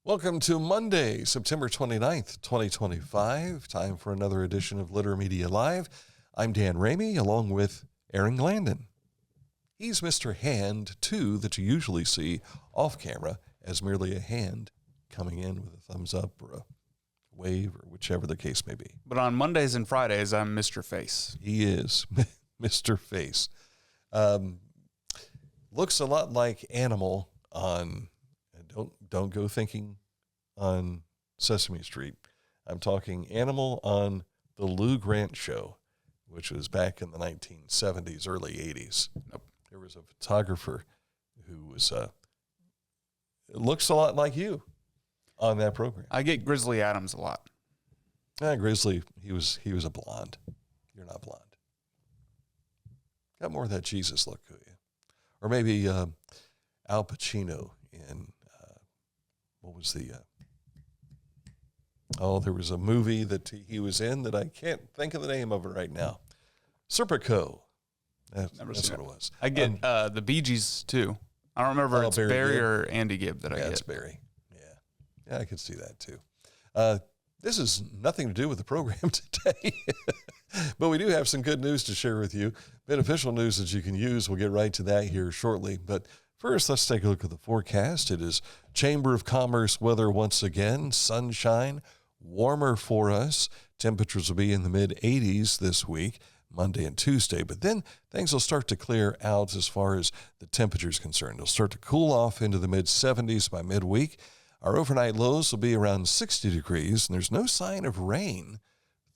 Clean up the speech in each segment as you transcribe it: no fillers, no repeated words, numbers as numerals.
Welcome to Monday, September 29th, 2025. Time for another edition of Litter Media Live. I'm Dan Ramey, along with Aaron Glandon. He's Mr. Hand 2 that you usually see off camera as merely a hand coming in with a thumbs up or a wave or whichever the case may be. But on Mondays and Fridays, I'm Mr. Face. He is Mr. Face. Looks a lot like Animal on... Don't go thinking on Sesame Street. I'm talking Animal on the Lou Grant Show, which was back in the 1970s, early 80s. There was a photographer who was looks a lot like you on that program. I get Grizzly Adams a lot. Grizzly, he was a blonde. You're not blonde. Got more of that Jesus look to you. Or maybe Al Pacino in... what was the, there was a movie that he was in that I can't think of the name of it right now. Serpico. That's what it was. I get the Bee Gees, too. I don't remember if it's Barry or Andy Gibb that I get. Yeah, it's Barry. Yeah, I could see that, too. This has nothing to do with the program today, but we do have some good news to share with you. Beneficial news that you can use. We'll get right to that here shortly, but first, let's take a look at the forecast. It is Chamber of Commerce weather once again, sunshine, warmer for us. Temperatures will be in the mid-80s this week, Monday and Tuesday, but then things will start to clear out as far as the temperature is concerned. It'll start to cool off into the mid-70s by midweek. Our overnight lows will be around 60 degrees, and there's no sign of rain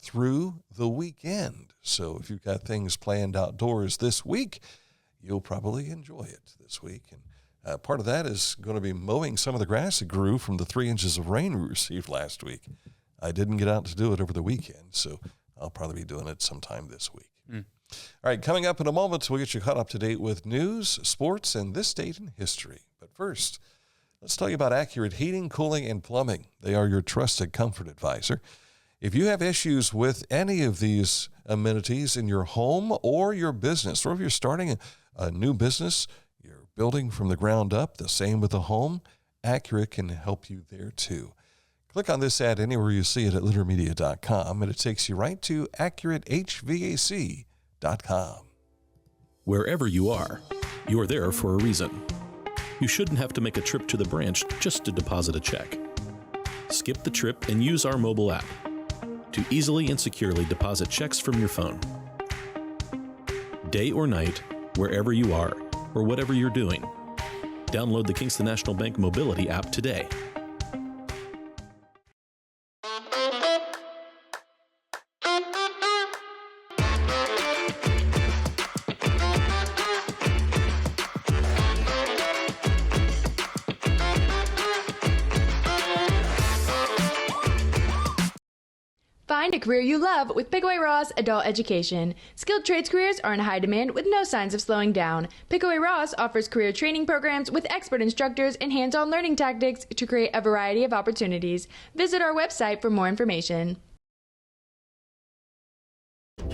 through the weekend. So if you've got things planned outdoors this week, you'll probably enjoy it this week. And part of that is going to be mowing some of the grass that grew from the 3 inches of rain we received last week. I didn't get out to do it over the weekend, so I'll probably be doing it sometime this week. All right, coming up in a moment, we'll get you caught up to date with news, sports, and this date in history. But first, let's tell you about Accurate Heating, Cooling, and Plumbing. They are your trusted comfort advisor. If you have issues with any of these amenities in your home or your business, or if you're starting a new business, you're building from the ground up, the same with the home, Accurate can help you there too. Click on this ad anywhere you see it at littermedia.com, and it takes you right to AccurateHVAC.com. Wherever you are there for a reason. You shouldn't have to make a trip to the branch just to deposit a check. Skip the trip and use our mobile app to easily and securely deposit checks from your phone. Day or night, wherever you are, or whatever you're doing. Download the Kingston National Bank Mobility app today. Find a career you love with Pickaway Ross Adult Education. Skilled trades careers are in high demand with no signs of slowing down. Pickaway Ross offers career training programs with expert instructors and hands-on learning tactics to create a variety of opportunities. Visit our website for more information.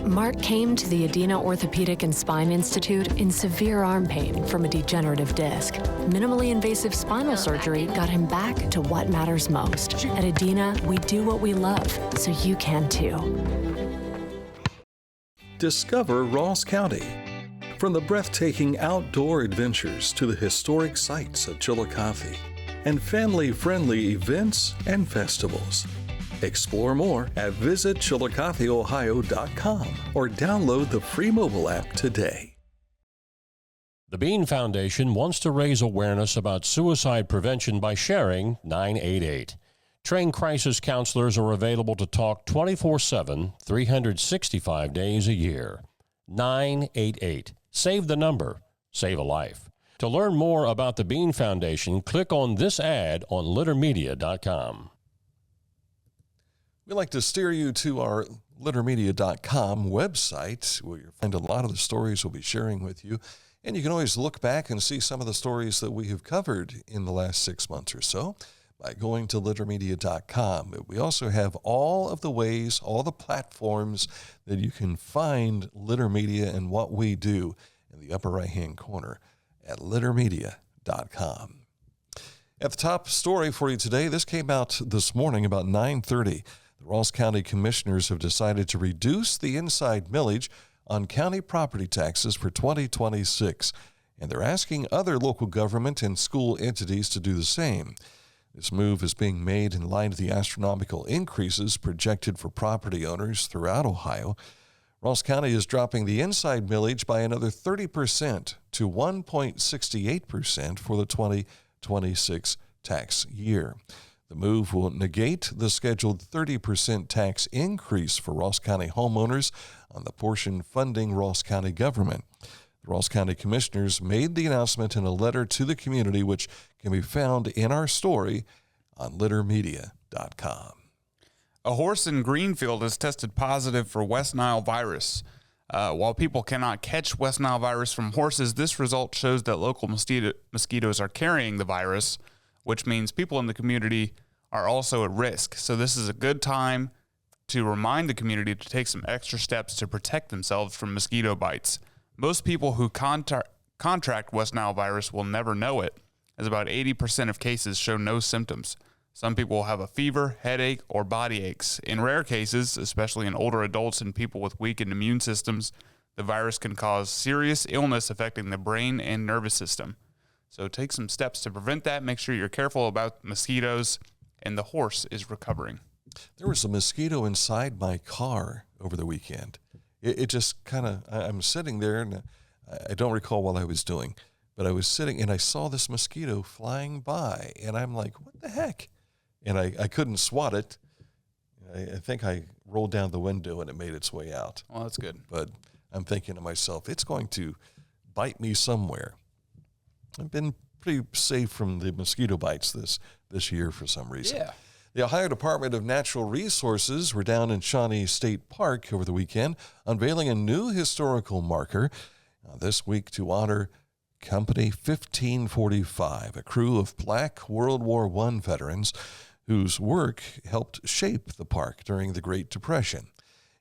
Mark came to the Adina Orthopedic and Spine Institute in severe arm pain from a degenerative disc. Minimally invasive spinal surgery got him back to what matters most. At Adina, we do what we love, so you can too. Discover Ross County. From the breathtaking outdoor adventures to the historic sights of Chillicothe and family-friendly events and festivals. Explore more at visitchillicotheohio.com or download the free mobile app today. The Bean Foundation wants to raise awareness about suicide prevention by sharing 988. Trained crisis counselors are available to talk 24/7, 365 days a year. 988. Save the number. Save a life. To learn more about the Bean Foundation, click on this ad on littermedia.com. We'd like to steer you to our littermedia.com website, where you'll find a lot of the stories we'll be sharing with you. And you can always look back and see some of the stories that we have covered in the last 6 months or so by going to littermedia.com. We also have all of the ways, all the platforms that you can find Litter Media and what we do in the upper right-hand corner at littermedia.com. At the top story for you today, this came out this morning about 9:30. The Ross County Commissioners have decided to reduce the inside millage on county property taxes for 2026, and they're asking other local government and school entities to do the same. This move is being made in light of the astronomical increases projected for property owners throughout Ohio. Ross County is dropping the inside millage by another 30% to 1.68% for the 2026 tax year. The move will negate the scheduled 30% tax increase for Ross County homeowners on the portion funding Ross County government. The Ross County Commissioners made the announcement in a letter to the community, which can be found in our story on littermedia.com. A horse in Greenfield has tested positive for West Nile virus. While people cannot catch West Nile virus from horses, this result shows that local mosquitoes are carrying the virus, which means people in the community are also at risk. So this is a good time to remind the community to take some extra steps to protect themselves from mosquito bites. Most people who contract West Nile virus will never know it, as about 80% of cases show no symptoms. Some people will have a fever, headache, or body aches. In rare cases, especially in older adults and people with weakened immune systems, the virus can cause serious illness affecting the brain and nervous system. So take some steps to prevent that. Make sure you're careful about mosquitoes, and the horse is recovering. There was a mosquito inside my car over the weekend. It just kind of, I'm sitting there, and I don't recall what I was doing, but I was sitting, and I saw this mosquito flying by, and I'm like, what the heck? And I couldn't swat it. I think I rolled down the window, and it made its way out. Well, that's good. But I'm thinking to myself, it's going to bite me somewhere. I've been pretty safe from the mosquito bites this year for some reason. Yeah. The Ohio Department of Natural Resources were down in Shawnee State Park over the weekend, unveiling a new historical marker this week to honor Company 1545, a crew of Black World War I veterans whose work helped shape the park during the Great Depression.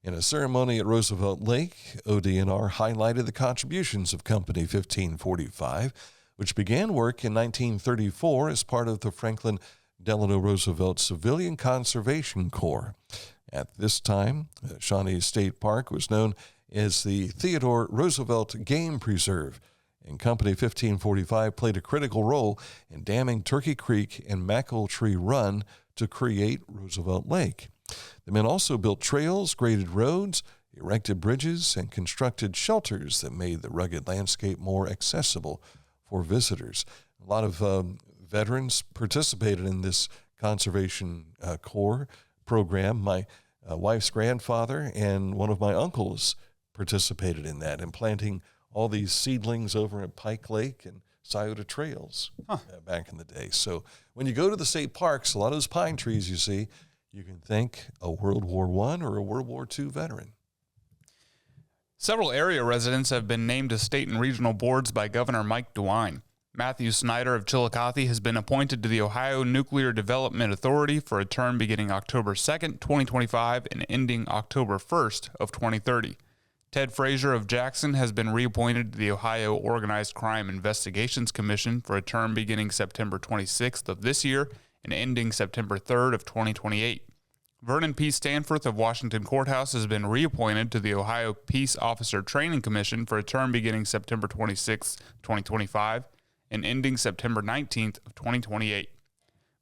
In a ceremony at Roosevelt Lake, ODNR highlighted the contributions of Company 1545, which began work in 1934 as part of the Franklin Delano Roosevelt Civilian Conservation Corps. At this time, Shawnee State Park was known as the Theodore Roosevelt Game Preserve, and Company 1545 played a critical role in damming Turkey Creek and McEltree Run to create Roosevelt Lake. The men also built trails, graded roads, erected bridges, and constructed shelters that made the rugged landscape more accessible for visitors. A lot of veterans participated in this Conservation Corps program. My wife's grandfather and one of my uncles participated in that, in planting all these seedlings over at Pike Lake and Scioto Trails back in the day. So when you go to the state parks, a lot of those pine trees you see, you can thank a World War I or a World War II veteran. Several area residents have been named to state and regional boards by Governor Mike DeWine. Matthew Snyder of Chillicothe has been appointed to the Ohio Nuclear Development Authority for a term beginning October 2nd, 2025 and ending October 1st of 2030. Ted Frazier of Jackson has been reappointed to the Ohio Organized Crime Investigations Commission for a term beginning September 26th of this year and ending September 3rd of 2028. Vernon P. Stanforth of Washington Courthouse has been reappointed to the Ohio Peace Officer Training Commission for a term beginning September 26th, 2025 and ending September 19th of 2028.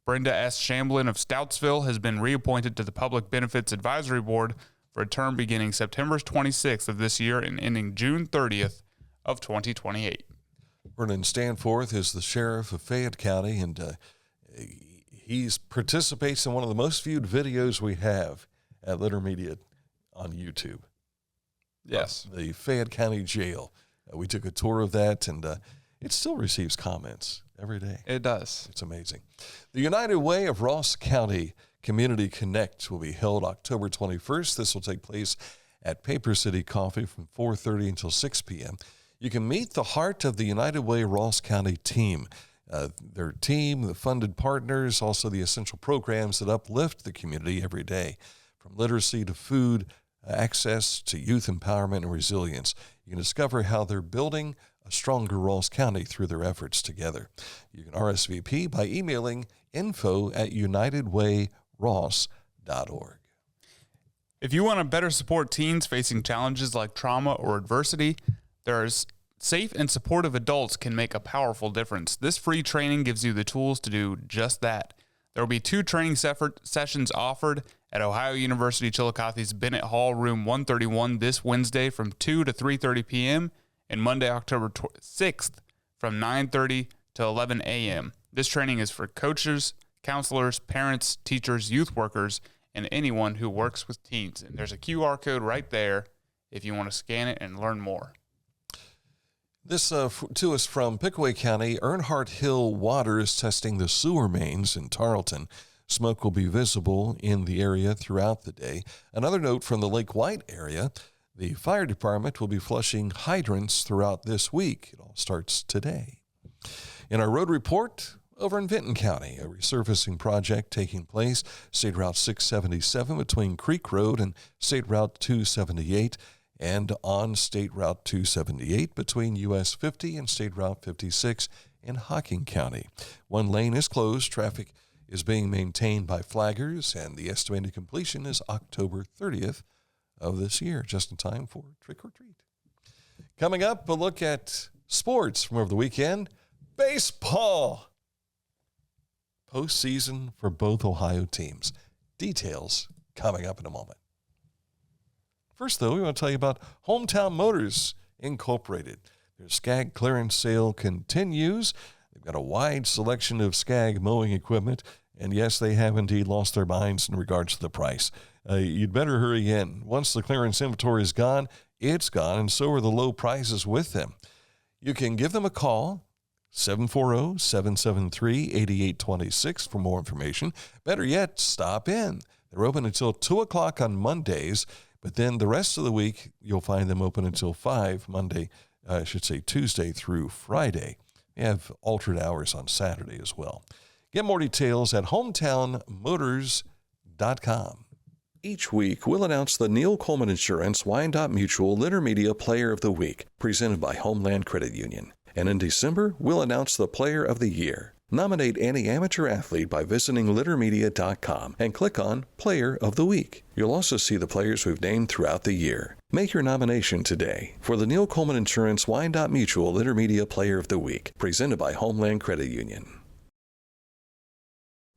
Brenda S. Shamblin of Stoutsville has been reappointed to the Public Benefits Advisory Board for a term beginning September 26th of this year and ending June 30th of 2028. Vernon Stanforth is the sheriff of Fayette County, and he participates in one of the most viewed videos we have at Litter Media on YouTube. Yes. The Fayette County Jail. We took a tour of that, and it still receives comments every day. It does. It's amazing. The United Way of Ross County Community Connect will be held October 21st. This will take place at Paper City Coffee from 4:30 until 6 p.m. You can meet the heart of the United Way Ross County team. Their team, the funded partners, also the essential programs that uplift the community every day, from literacy to food, access to youth empowerment and resilience. You can discover how they're building a stronger Ross County through their efforts together. You can RSVP by emailing info@unitedwayross.org. If you want to better support teens facing challenges like trauma or adversity, there's safe and supportive adults can make a powerful difference. This free training gives you the tools to do just that. There will be 2 training sessions offered at Ohio University Chillicothe's Bennett Hall, room 131, this Wednesday from 2 to 3:30 p.m. and Monday, October 6th from 9:30 to 11 a.m. This training is for coaches, counselors, parents, teachers, youth workers, and anyone who works with teens. And there's a QR code right there if you want to scan it and learn more. This to us from Pickaway County. Earnhardt Hill Water is testing the sewer mains in Tarleton. Smoke will be visible in the area throughout the day. Another note from the Lake White area, the fire department will be flushing hydrants throughout this week. It all starts today. In our road report, over in Vinton County, a resurfacing project taking place, State Route 677 between Creek Road and State Route 278, and on State Route 278 between US 50 and State Route 56 in Hocking County. One lane is closed. Traffic is being maintained by flaggers, and the estimated completion is October 30th of this year, just in time for trick or treat. Coming up, a look at sports from over the weekend. Baseball. Postseason for both Ohio teams. Details coming up in a moment. First, though, we want to tell you about Hometown Motors Incorporated. Their Skag clearance sale continues. They've got a wide selection of Skag mowing equipment, and yes, they have indeed lost their minds in regards to the price. You'd better hurry in. Once the clearance inventory is gone, it's gone, and so are the low prices with them. You can give them a call, 740-773-8826 for more information. Better yet, stop in. They're open until 2 o'clock on Mondays, but then the rest of the week, you'll find them open until 5, Tuesday through Friday. They have altered hours on Saturday as well. Get more details at hometownmotors.com. Each week, we'll announce the Neil Coleman Insurance Wyandotte Mutual Intermedia Player of the Week, presented by Homeland Credit Union. And in December, we'll announce the Player of the Year. Nominate any amateur athlete by visiting littermedia.com and click on Player of the Week. You'll also see the players we've named throughout the year. Make your nomination today for the Neil Coleman Insurance Wyandotte Mutual Intermedia Player of the Week, presented by Homeland Credit Union.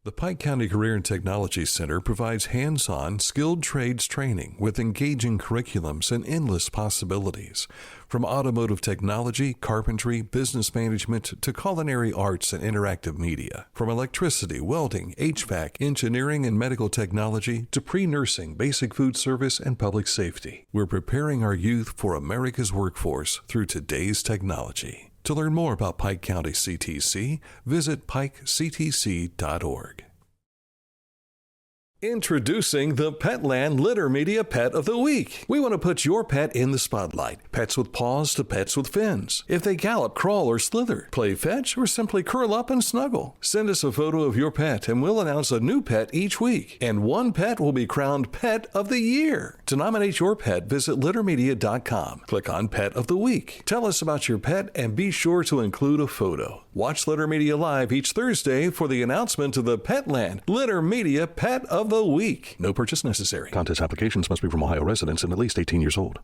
The Pike County Career and Technology Center provides hands-on, skilled trades training with engaging curriculums and endless possibilities. From automotive technology, carpentry, business management, to culinary arts and interactive media. From electricity, welding, HVAC, engineering, and medical technology, to pre-nursing, basic food service, and public safety. We're preparing our youth for America's workforce through today's technology. To learn more about Pike County CTC, visit pikectc.org. Introducing the Petland Litter Media Pet of the Week. We want to put your pet in the spotlight. Pets with paws to pets with fins. If they gallop, crawl, or slither, play fetch, or simply curl up and snuggle. Send us a photo of your pet and we'll announce a new pet each week. And one pet will be crowned Pet of the Year. To nominate your pet, visit littermedia.com. Click on Pet of the Week. Tell us about your pet and be sure to include a photo. Watch Litter Media Live each Thursday for the announcement of the Petland Litter Media Pet of the Week. No purchase necessary. Contest applications must be from Ohio residents and at least 18 years old.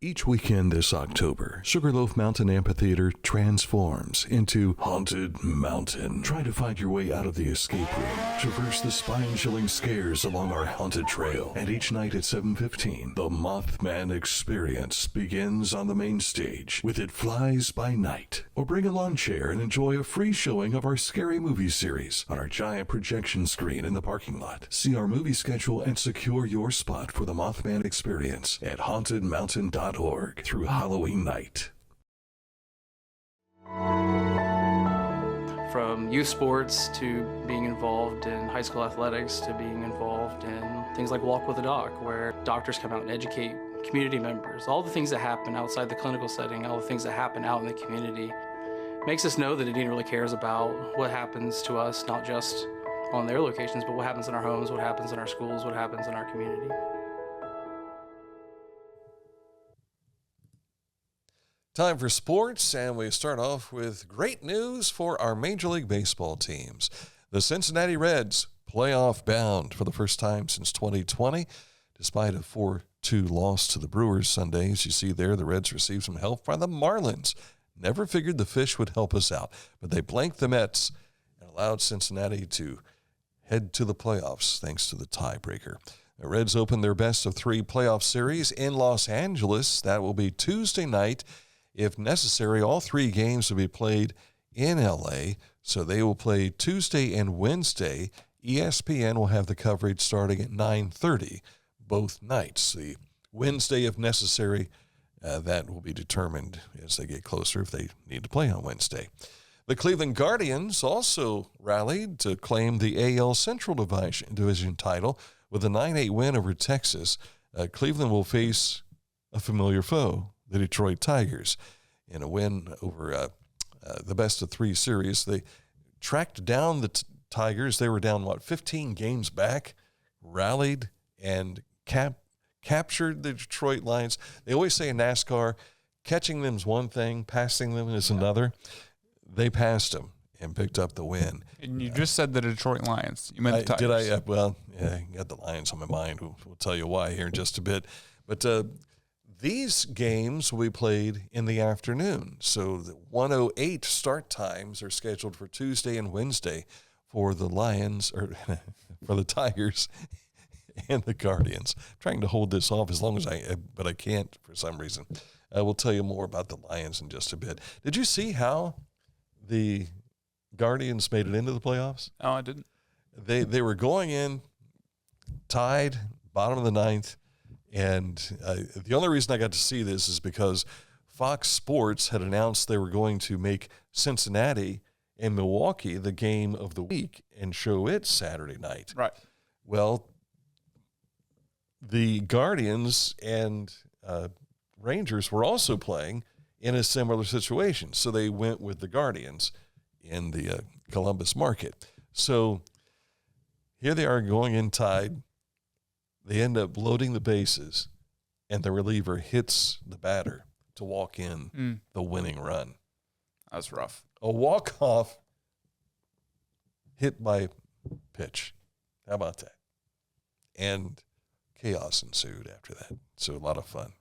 Each weekend this October, Sugarloaf Mountain Amphitheater transforms into Haunted Mountain. Try to find your way out of the escape room. Traverse the spine-chilling scares along our haunted trail. And each night at 7:15, the Mothman Experience begins on the main stage with It Flies by Night. Or bring a lawn chair and enjoy a free showing of our scary movie series on our giant projection screen in the parking lot. See our movie schedule and secure your spot for the Mothman Experience at hauntedmountain.org through Halloween night. From youth sports to being involved in high school athletics to being involved in things like Walk with a Doc, where doctors come out and educate community members. All the things that happen outside the clinical setting, all the things that happen out in the community, makes us know that Adina really cares about what happens to us, not just on their locations, but what happens in our homes, what happens in our schools, what happens in our community. Time for sports, and we start off with great news for our Major League Baseball teams. The Cincinnati Reds, playoff bound for the first time since 2020, despite a 4-2 loss to the Brewers Sunday. As you see there, the Reds received some help from the Marlins. Never figured the Fish would help us out, but they blanked the Mets and allowed Cincinnati to head to the playoffs thanks to the tiebreaker. The Reds open their best-of-3 playoff series in Los Angeles. That will be Tuesday night. If necessary, all 3 games will be played in L.A., so they will play Tuesday and Wednesday. ESPN will have the coverage starting at 9:30 both nights. The Wednesday, if necessary, that will be determined as they get closer if they need to play on Wednesday. The Cleveland Guardians also rallied to claim the AL Central Division title with a 9-8 win over Texas. Cleveland will face a familiar foe, the Detroit Tigers, in a win over the best-of-3 series. They tracked down the Tigers. They were down, 15 games back, rallied, and captured the Detroit Lions. They always say in NASCAR, catching them is one thing, passing them is another. They passed them and picked up the win. And you just said the Detroit Lions. You meant the Tigers. Did I? Well, yeah, I got the Lions on my mind. We'll tell you why here in just a bit. But these games will be played in the afternoon. So the 1:08 start times are scheduled for Tuesday and Wednesday for the Lions, or for the Tigers and the Guardians. I'm trying to hold this off as long as but I can't for some reason. We'll tell you more about the Lions in just a bit. Did you see how the Guardians made it into the playoffs? Oh, I didn't. They were going in tied, bottom of the ninth, and the only reason I got to see this is because Fox Sports had announced they were going to make Cincinnati and Milwaukee the game of the week and show it Saturday night. Right. Well, the Guardians and Rangers were also playing in a similar situation, so they went with the Guardians in the Columbus market. So here they are going in tied. They end up loading the bases, and the reliever hits the batter to walk in the winning run. That's rough. A walk-off hit by pitch. How about that? And chaos ensued after that. So a lot of fun.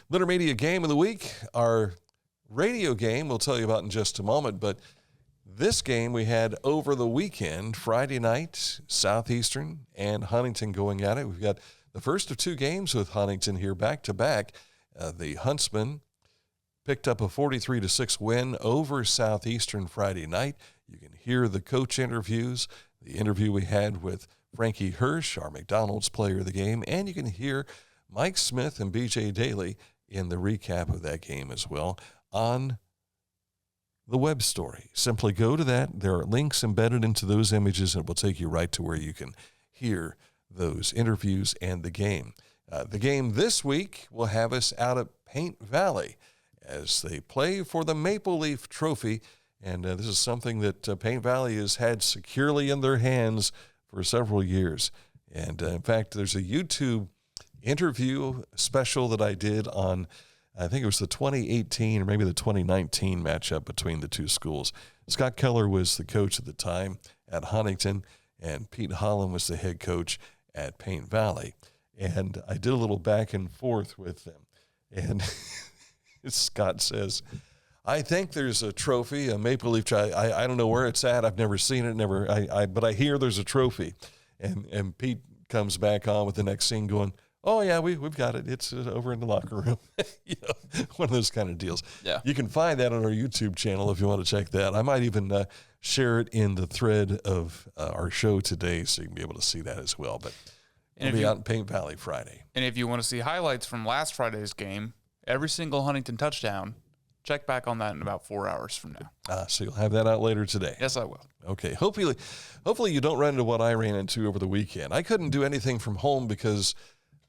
Litter Media Game of the Week. Our radio game we'll tell you about in just a moment, but this game we had over the weekend, Friday night, Southeastern and Huntington going at it. We've got the first of 2 games with Huntington here back-to-back. The Huntsmen picked up a 43-6 win over Southeastern Friday night. You can hear the coach interviews, the interview we had with Frankie Hirsch, our McDonald's player of the game, and you can hear Mike Smith and BJ Daly in the recap of that game as well on the web story. Simply go to that. There are links embedded into those images, and it will take you right to where you can hear those interviews and the game. The game this week will have us out at Paint Valley as they play for the Maple Leaf Trophy, and this is something that Paint Valley has had securely in their hands for several years. And in fact, there's a YouTube interview special that I did on, I think it was the 2018 or maybe the 2019 matchup between the two schools. Scott Keller was the coach at the time at Huntington, and Pete Holland was the head coach at Paint Valley. And I did a little back and forth with them. And Scott says, I think there's a trophy, a Maple Leaf trophy. I don't know where it's at. I've never seen it, but I hear there's a trophy. And Pete comes back on with the next scene going, oh, yeah, we've got it. It's over in the locker room. One of those kind of deals. Yeah. You can find that on our YouTube channel if you want to check that. I might even share it in the thread of our show today so you can be able to see that as well. But it'll be out in Paint Valley Friday. And if you want to see highlights from last Friday's game, every single Huntington touchdown, check back on that in about 4 hours from now. So you'll have that out later today. Yes, I will. Okay. Hopefully you don't run into what I ran into over the weekend. I couldn't do anything from home because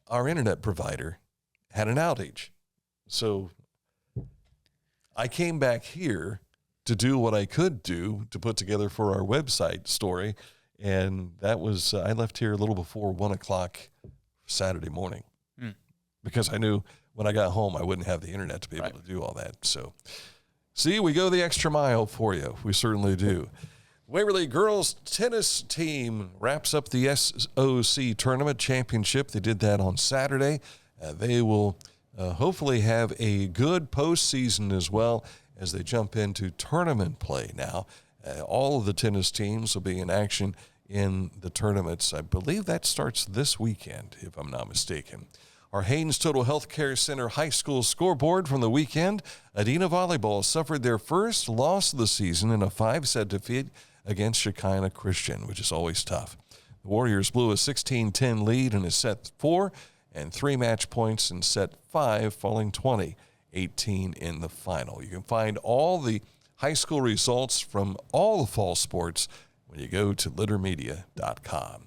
our internet provider had an outage. So I came back here to do what I could do to put together for our website story. And that was, I left here a little before 1 o'clock Saturday morning because I knew when I got home, I wouldn't have the internet to be able to do all that. So, see, we go the extra mile for you. We certainly do. Waverly girls tennis team wraps up the SOC tournament championship. They did that on Saturday. They will hopefully have a good postseason as well as they jump into tournament play now. All of the tennis teams will be in action in the tournaments. I believe that starts this weekend, if I'm not mistaken. Our Haynes Total Health Care Center high school scoreboard from the weekend. Adina Volleyball suffered their first loss of the season in a 5-set defeat against Shekinah Christian, which is always tough. The Warriors blew a 16-10 lead in a set 4 and 3 match points in set 5, falling 20-18 in the final. You can find all the high school results from all the fall sports when you go to littermedia.com.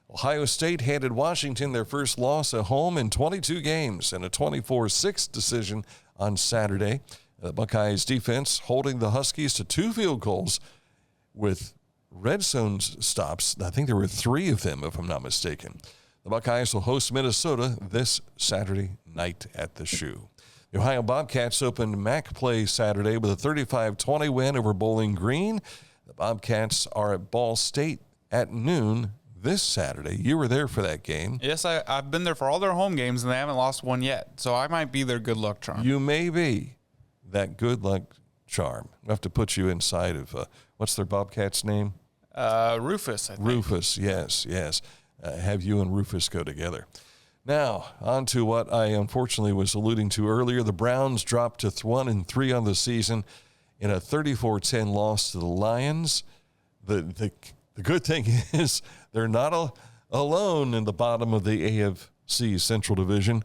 Ohio State handed Washington their first loss at home in 22 games in a 24-6 decision on Saturday. The Buckeyes defense holding the Huskies to 2 field goals with red zone stops. I think there were 3 of them, if I'm not mistaken. The Buckeyes will host Minnesota this Saturday night at the Shoe. The Ohio Bobcats opened MAC play Saturday with a 35-20 win over Bowling Green. The Bobcats are at Ball State at noon this Saturday. You were there for that game. Yes, I've been there for all their home games, and they haven't lost one yet. So I might be their good luck charm. You may be that good luck charm. We have to put you inside of, what's their Bobcats name? Rufus, I think. Rufus, yes. Have you and Rufus go together. Now, on to what I unfortunately was alluding to earlier. The Browns dropped to 1-3 on the season in a 34-10 loss to the Lions. The good thing is they're not alone in the bottom of the AFC Central Division.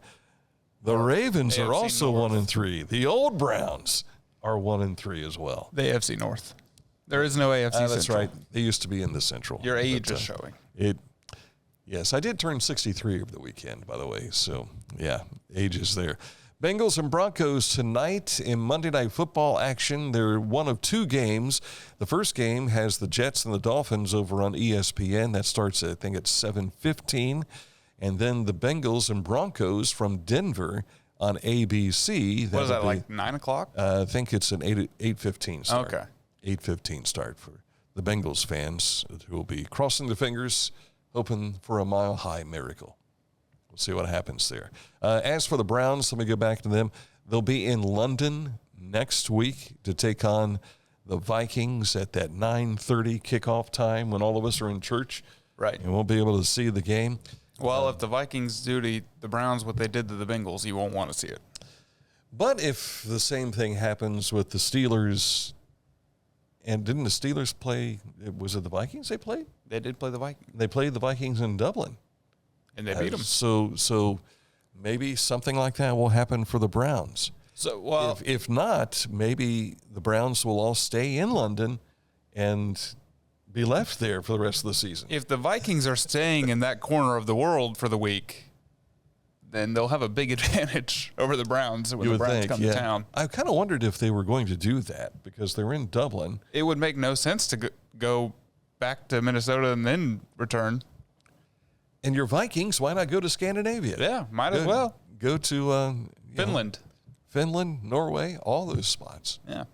The Ravens AFC are also North. 1-3. The old Browns are 1-3 as well. The AFC North. There is no AFC Central. That's right. They used to be in the Central. Your age is showing. Yes, I did turn 63 over the weekend, by the way. So, yeah, age is there. Bengals and Broncos tonight in Monday Night Football action. They're one of 2 games. The first game has the Jets and the Dolphins over on ESPN. That starts, I think, at 7:15. And then the Bengals and Broncos from Denver on ABC. What is that, like 9 o'clock? I think it's an 8:15 start. Okay. 8:15 start for the Bengals fans who will be crossing their fingers, hoping for a mile-high miracle. We'll see what happens there. As for the Browns, let me go back to them. They'll be in London next week to take on the Vikings at that 9:30 kickoff time when all of us are in church. Right. And we'll be able to see the game. Well, if the Vikings do to the Browns what they did to the Bengals, you won't want to see it. But if the same thing happens with the Steelers, and didn't the Steelers play, was it the Vikings they played? They did play the Vikings. They played the Vikings in Dublin. And they beat them. So maybe something like that will happen for the Browns. So, well, if not, maybe the Browns will all stay in London and be left there for the rest of the season. if the Vikings are staying in that corner of the world for the week, then they'll have a big advantage over the Browns when the Browns come to town. I kind of wondered if they were going to do that because they're in Dublin. It would make no sense to go back to Minnesota and then return. And your Vikings, why not go to Scandinavia? Yeah, might as well. Go to Finland. Finland, Norway, all those spots. Yeah.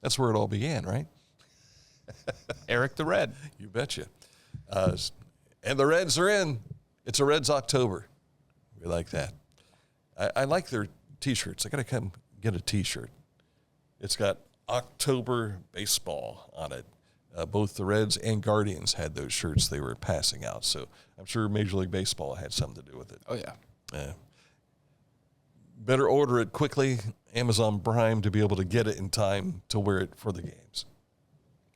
That's where it all began, right? Eric the Red. You betcha. And the Reds are in. It's a Reds October. We like that. I like their T-shirts. I got to come get a T-shirt. It's got October baseball on it. Both the Reds and Guardians had those shirts they were passing out. So I'm sure Major League Baseball had something to do with it. Oh, yeah. Better order it quickly, Amazon Prime, to be able to get it in time to wear it for the games.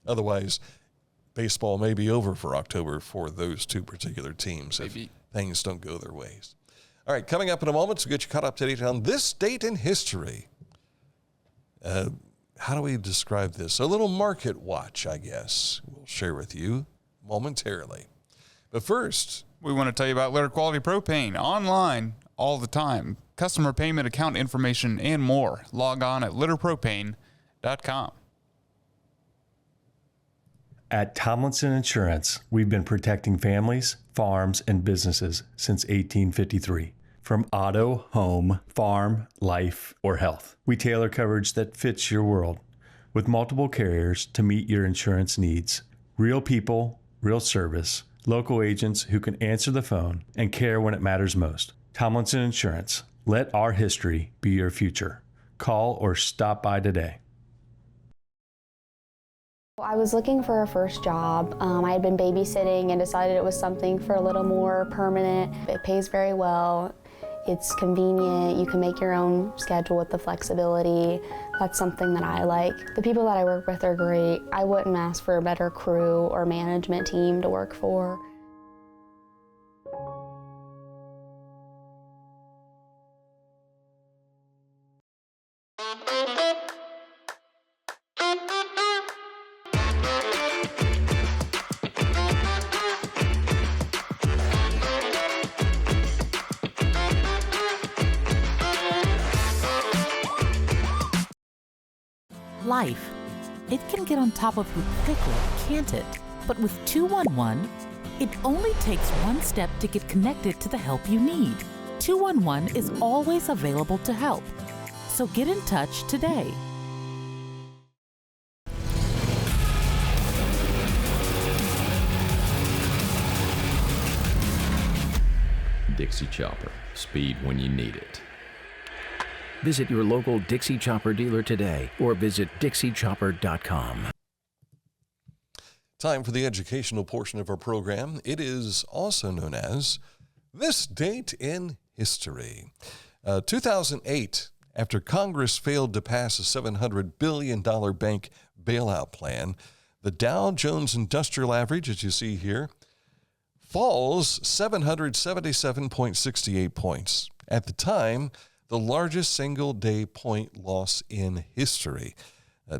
Otherwise, baseball may be over for October for those 2 particular teams if things don't go their ways. All right, coming up in a moment to get you caught up to date on this date in history. How do we describe this? A little market watch, I guess, we'll share with you momentarily. But first, we want to tell you about Litter Quality Propane online all the time. Customer payment, account information, and more. Log on at litterpropane.com. At Tomlinson Insurance, we've been protecting families, farms, and businesses since 1853. From auto, home, farm, life, or health, we tailor coverage that fits your world with multiple carriers to meet your insurance needs. Real people, real service, local agents who can answer the phone and care when it matters most. Tomlinson Insurance. Let our history be your future. Call or stop by today. I was looking for a first job. I had been babysitting and decided it was something for a little more permanent. It pays very well. It's convenient. You can make your own schedule with the flexibility. That's something that I like. The people that I work with are great. I wouldn't ask for a better crew or management team to work for. Life. It can get on top of you quickly, can't it? But with 211, it only takes one step to get connected to the help you need. 211 is always available to help. So get in touch today. Dixie Chopper. Speed when you need it. Visit your local Dixie Chopper dealer today or visit dixiechopper.com. Time for the educational portion of our program. It is also known as This Date in History. 2008, after Congress failed to pass a $700 billion bank bailout plan, the Dow Jones Industrial Average, as you see here, falls 777.68 points. At the time, the largest single-day point loss in history.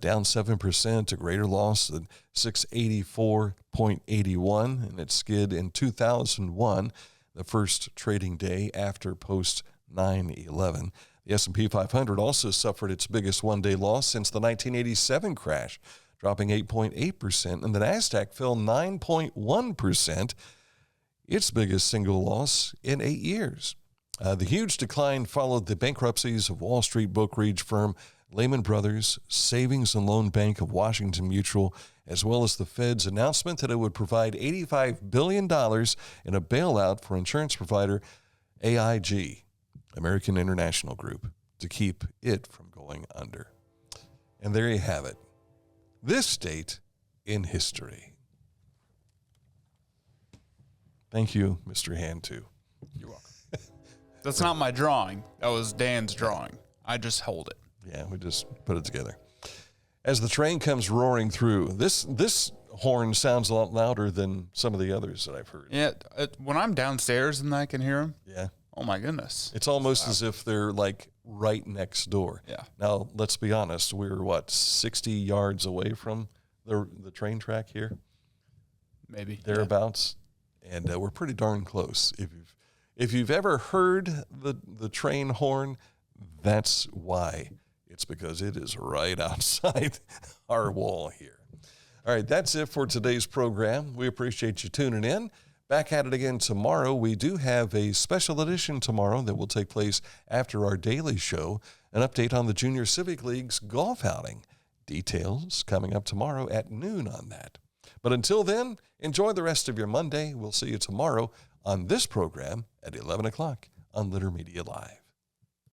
Down 7%, a greater loss than 684.81, and it skid in 2001, the first trading day after post-9/11. The S&P 500 also suffered its biggest one-day loss since the 1987 crash, dropping 8.8%, and the NASDAQ fell 9.1%, its biggest single loss in 8 years. The huge decline followed the bankruptcies of Wall Street brokerage firm Lehman Brothers, Savings and Loan Bank of Washington Mutual, as well as the Fed's announcement that it would provide $85 billion in a bailout for insurance provider AIG, American International Group, to keep it from going under. And there you have it. This date in history. Thank you, Mr. Hand2. You're welcome. That's not my drawing. That was Dan's drawing. I just hold it. Yeah, we just put it together. As the train comes roaring through, this horn sounds a lot louder than some of the others that I've heard. Yeah, when I'm downstairs and I can hear them. Yeah. Oh my goodness. It's almost as if they're like right next door. Yeah. Now, let's be honest. We're 60 yards away from the train track here? Maybe. Thereabouts. Yeah. And we're pretty darn close. If you've ever heard the train horn, that's why. It's because it is right outside our wall here. All right, that's it for today's program. We appreciate you tuning in. Back at it again tomorrow. We do have a special edition tomorrow that will take place after our daily show, an update on the Junior Civic League's golf outing. Details coming up tomorrow at noon on that. But until then, enjoy the rest of your Monday. We'll see you tomorrow on this program at 11 o'clock on Litter Media Live.